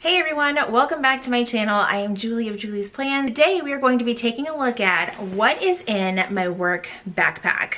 Hey everyone, welcome back to my channel. I am Julie of Julie's Plan. Today we are going to be taking a look at what is in my work backpack.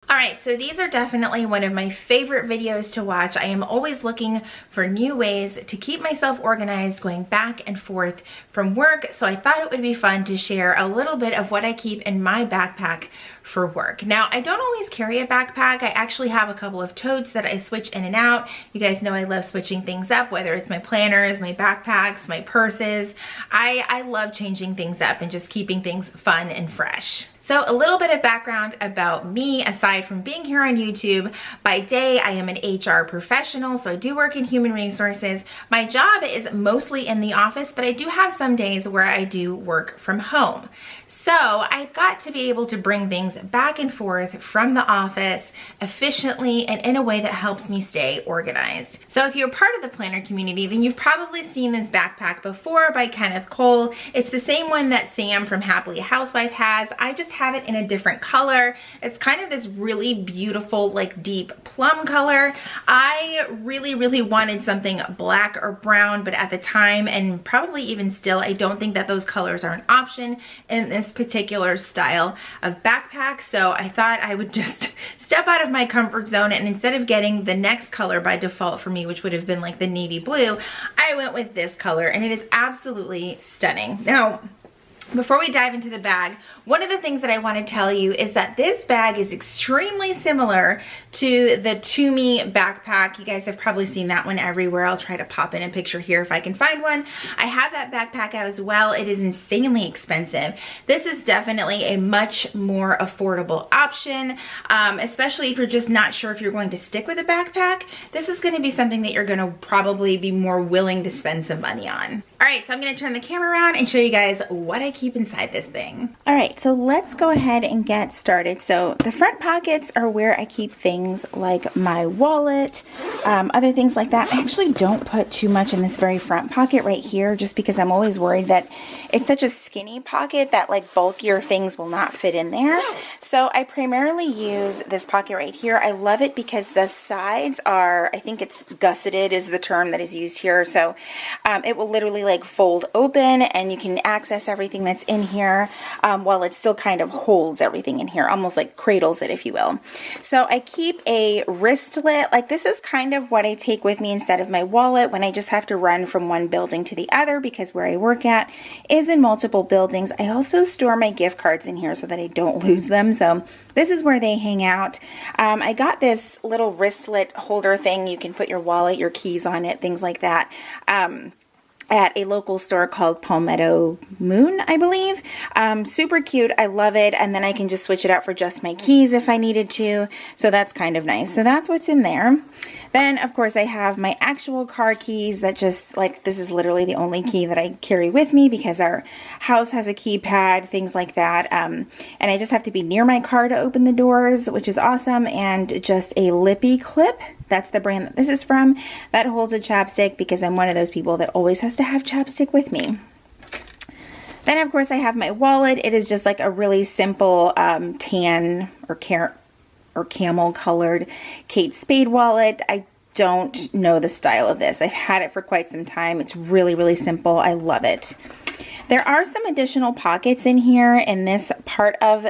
Alright, so these are definitely one of my favorite videos to watch. I am always looking for new ways to keep myself organized going back and forth from work, so I thought it would be fun to share a little bit of what I keep in my backpack for work. Now, I don't always carry a backpack. I actually have a couple of totes that I switch in and out. You guys know I love switching things up, whether it's my planners, my backpacks, my purses. I love changing things up and just keeping things fun and fresh. So a little bit of background about me, aside from being here on YouTube. By day, I am an HR professional, so I do work in human resources. My job is mostly in the office, but I do have some days where I do work from home. So I've got to be able to bring things back and forth from the office efficiently and in a way that helps me stay organized. So if you're part of the planner community, then you've probably seen this backpack before by Kenneth Cole. It's the same one that Sam from Happily Housewife has. I just have it in a different color. It's kind of this really beautiful, like deep plum color. I really wanted something black or brown, but at the time, and probably even still, I don't think that those colors are an option in this particular style of backpack. So I thought I would just step out of my comfort zone, and instead of getting the next color by default for me, which would have been like the navy blue, I went with this color, and it is absolutely stunning. Now, before we dive into the bag, one of the things that I want to tell you is that this bag is extremely similar to the Toomey backpack. You guys have probably seen that one everywhere. I'll try to pop in a picture here if I can find one. I have that backpack as well. It is insanely expensive. This is definitely a much more affordable option, especially if you're just not sure if you're going to stick with a backpack. This is going to be something that you're going to probably be more willing to spend some money on. All right, so I'm going to turn the camera around and show you guys what I keep inside this thing. All right, so let's go ahead and get started. So the front pockets are where I keep things like my wallet, other things like that. I actually don't put too much in this very front pocket right here, just because I'm always worried that it's such a skinny pocket that like bulkier things will not fit in there. So I primarily use this pocket right here. I love it because the sides are, I think it's gusseted is the term that is used here. So it will literally like fold open and you can access everything that's in here while it still kind of holds everything in here, almost like cradles it, if you will. So I keep a wristlet. Like this is kind of what I take with me instead of my wallet when I just have to run from one building to the other, because where I work at is in multiple buildings. I also store my gift cards in here so that I don't lose them. So this is where they hang out. I got this little wristlet holder thing. You can put your wallet, your keys on it, things like that. At a local store called Palmetto Moon, I believe. Super cute. I love it. And then I can just switch it out for just my keys if I needed to. So that's kind of nice. So that's what's in there. Then, of course, I have my actual car keys that just, like, this is literally the only key that I carry with me because our house has a keypad, things like that. And I just have to be near my car to open the doors, which is awesome. And just a lippy clip. That's the brand that this is from. That holds a chapstick because I'm one of those people that always has to have chapstick with me. Then, of course, I have my wallet. It is just like a really simple tan or camel colored Kate Spade wallet. I don't know the style of this. I've had it for quite some time. It's really simple. I love it. There are some additional pockets in here in this part of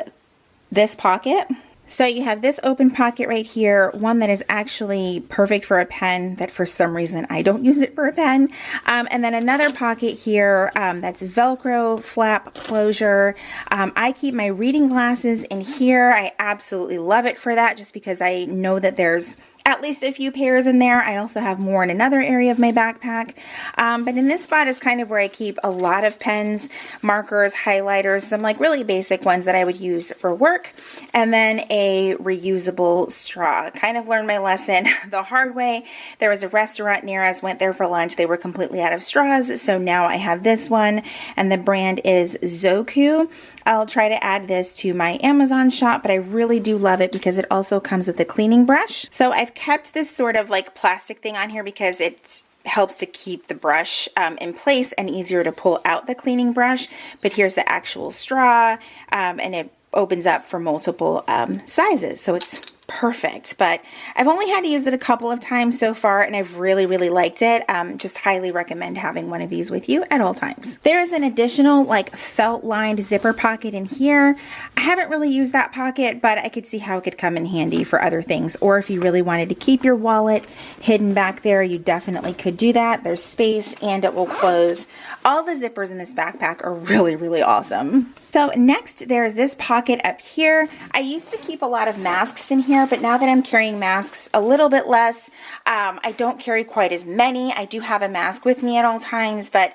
this pocket. So you have this open pocket right here, one that is actually perfect for a pen that for some reason I don't use it for a pen. And then another pocket here that's Velcro flap closure. I keep my reading glasses in here. I absolutely love it for that, just because I know that there's at least a few pairs in there. I also have more in another area of my backpack. But in this spot is kind of where I keep a lot of pens, markers, highlighters, some like really basic ones that I would use for work. And then a reusable straw. Kind of learned my lesson the hard way. There was a restaurant near us, went there for lunch. They were completely out of straws. So now I have this one, and the brand is Zoku. I'll try to add this to my Amazon shop, but I really do love it because it also comes with a cleaning brush. So I've kept this sort of like plastic thing on here because it's helps to keep the brush in place and easier to pull out the cleaning brush. But here's the actual straw, and it opens up for multiple sizes, so it's perfect. But I've only had to use it a couple of times so far, and I've really liked it. Just highly recommend having one of these with you at all times. There is an additional like felt lined zipper pocket in here. I haven't really used that pocket, but I could see how it could come in handy for other things, or if you really wanted to keep your wallet hidden back there, you definitely could do that. There's space and it will close. All the zippers in this backpack are really awesome. So next, there's this pocket up here. I used to keep a lot of masks in here, but now that I'm carrying masks a little bit less, I don't carry quite as many. I do have a mask with me at all times, but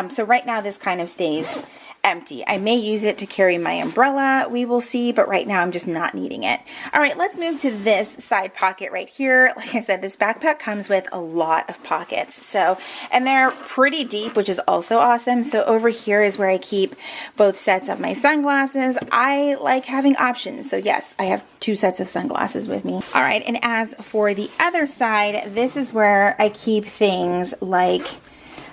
so right now this kind of stays empty. I may use it to carry my umbrella, we will see, but right now I'm just not needing it. All right, let's move to this side pocket right here. Like I said, this backpack comes with a lot of pockets, so, and they're pretty deep, which is also awesome. So over here is where I keep both sets of my sunglasses. I like having options, so yes, I have 2 sets of sunglasses with me. All right, and as for the other side, this is where I keep things like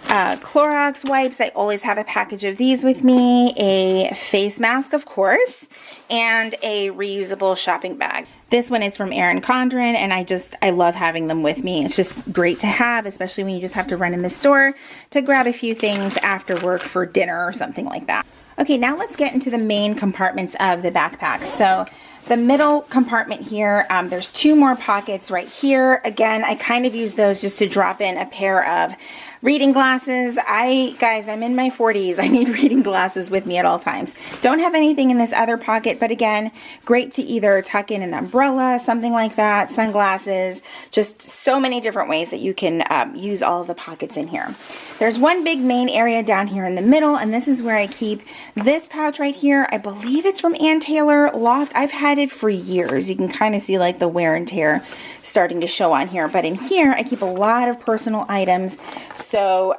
Clorox wipes. I always have a package of these with me, a face mask, of course, and a reusable shopping bag. This one is from Erin Condren, and I love having them with me. It's just great to have, especially when you just have to run in the store to grab a few things after work for dinner or something like that. Okay, now let's get into the main compartments of the backpack. So the middle compartment here, there's 2 more pockets right here. Again, I kind of use those just to drop in a pair of reading glasses. Guys, I'm in my 40s. I need reading glasses with me at all times. Don't have anything in this other pocket, but again, great to either tuck in an umbrella, something like that, sunglasses, just so many different ways that you can use all of the pockets in here. There's one big main area down here in the middle, and this is where I keep this pouch right here. I believe it's from Ann Taylor Loft. I've had it for years. You can kind of see like the wear and tear starting to show on here, but in here I keep a lot of personal items. So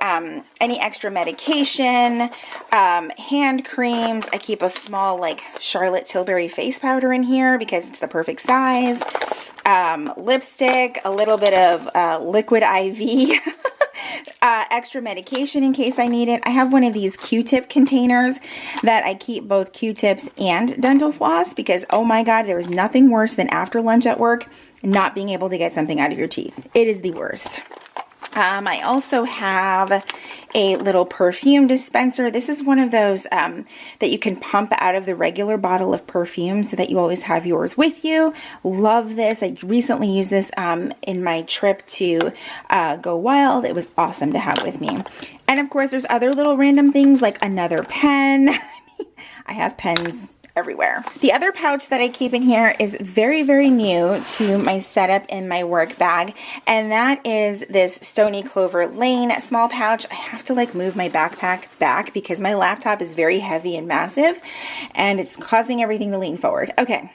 any extra medication, hand creams. I keep a small like Charlotte Tilbury face powder in here because it's the perfect size. Lipstick, a little bit of liquid IV. Extra medication in case I need it. I have one of these Q-tip containers that I keep both Q-tips and dental floss because, oh my God, there is nothing worse than after lunch at work not being able to get something out of your teeth. It is the worst. I also have a little perfume dispenser. This is one of those that you can pump out of the regular bottle of perfume so that you always have yours with you. Love this. I recently used this in my trip to Go Wild. It was awesome to have with me. And of course, there's other little random things like another pen. I have pens everywhere. The other pouch that I keep in here is very new to my setup in my work bag, and that is this Stony Clover Lane small pouch. I have to like move my backpack back because my laptop is very heavy and massive and it's causing everything to lean forward. Okay.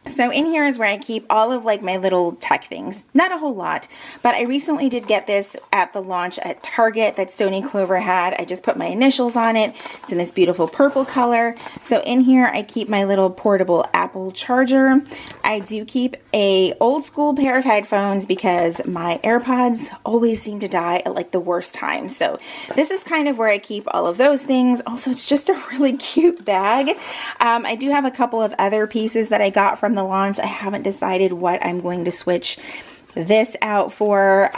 So in here is where I keep all of like my little tech things. Not a whole lot, but I recently did get this at the launch at Target that Stony Clover had. I just put my initials on it. It's in this beautiful purple color. So in here I keep my little portable Apple charger. I do keep a old school pair of headphones because my AirPods always seem to die at like the worst time. So this is kind of where I keep all of those things. Also, it's just a really cute bag. I do have a couple of other pieces that I got from the launch. I haven't decided what I'm going to switch this out for.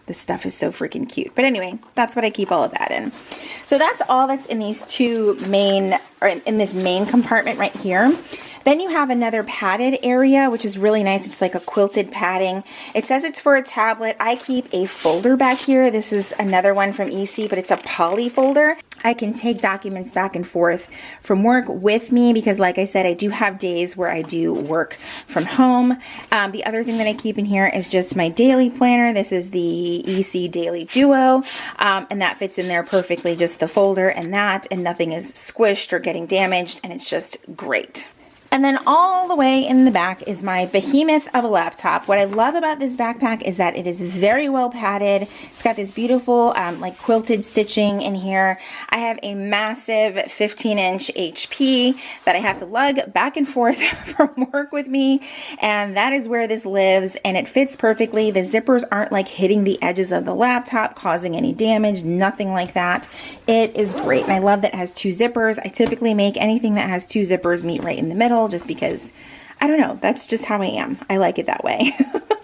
This stuff is so freaking cute. But anyway, that's what I keep all of that in. So that's all that's in these two main, or in this main compartment right here. Then you have another padded area, which is really nice. It's like a quilted padding. It says it's for a tablet. I keep a folder back here. This is another one from EC, but it's a poly folder. I can take documents back and forth from work with me because, like I said, I do have days where I do work from home. The other thing that I keep in here is just my daily planner. This is the EC Daily Duo, and that fits in there perfectly, just the folder and that, and nothing is squished or getting damaged, and it's just great. And then all the way in the back is my behemoth of a laptop. What I love about this backpack is that it is very well padded. It's got this beautiful like quilted stitching in here. I have a massive 15-inch HP that I have to lug back and forth from work with me, and that is where this lives, and it fits perfectly. The zippers aren't like hitting the edges of the laptop, causing any damage, nothing like that. It is great, and I love that it has 2 zippers. I typically make anything that has 2 zippers meet right in the middle, just because, I don't know, that's just how I am. I like it that way.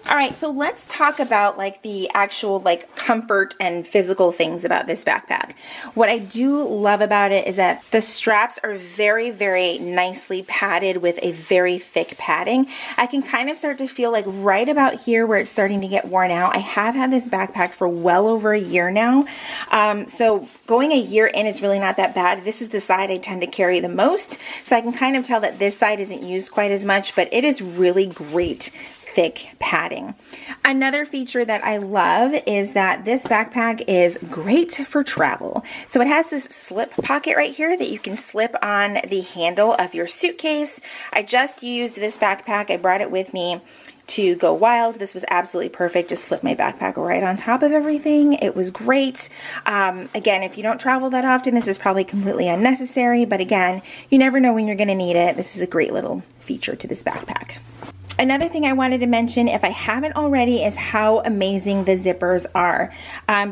All right, so let's talk about like the actual like comfort and physical things about this backpack. What I do love about it is that the straps are very, very nicely padded with a very thick padding. I can kind of start to feel like right about here where it's starting to get worn out. I have had this backpack for well over a year now. So going a year in, it's really not that bad. This is the side I tend to carry the most. So I can kind of tell that this side isn't used quite as much, but it is really great thick padding. Another feature that I love is that this backpack is great for travel. So it has this slip pocket right here that you can slip on the handle of your suitcase. I just used this backpack. I brought it with me to go wild. This was absolutely perfect. Just slip my backpack right on top of everything. It was great. Again, if you don't travel that often, this is probably completely unnecessary, but again, you never know when you're going to need it. This is a great little feature to this backpack. Another thing I wanted to mention, if I haven't already, is how amazing the zippers are.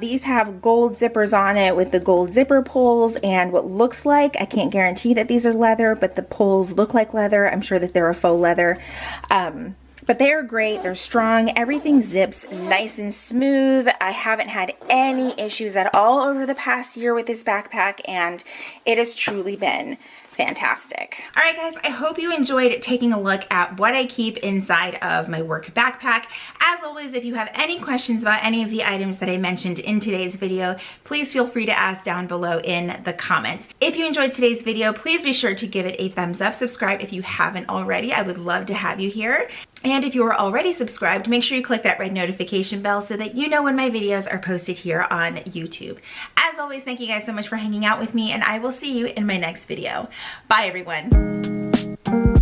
These have gold zippers on it with the gold zipper pulls and what looks like, I can't guarantee that these are leather, but the pulls look like leather. I'm sure that they're a faux leather. But they are great, they're strong, everything zips nice and smooth. I haven't had any issues at all over the past year with this backpack, and it has truly been fantastic. All right, guys, I hope you enjoyed taking a look at what I keep inside of my work backpack. As always, if you have any questions about any of the items that I mentioned in today's video, please feel free to ask down below in the comments. If you enjoyed today's video, please be sure to give it a thumbs up. Subscribe if you haven't already. I would love to have you here. And if you are already subscribed, make sure you click that red notification bell so that you know when my videos are posted here on YouTube. As always, thank you guys so much for hanging out with me, and I will see you in my next video. Bye, everyone.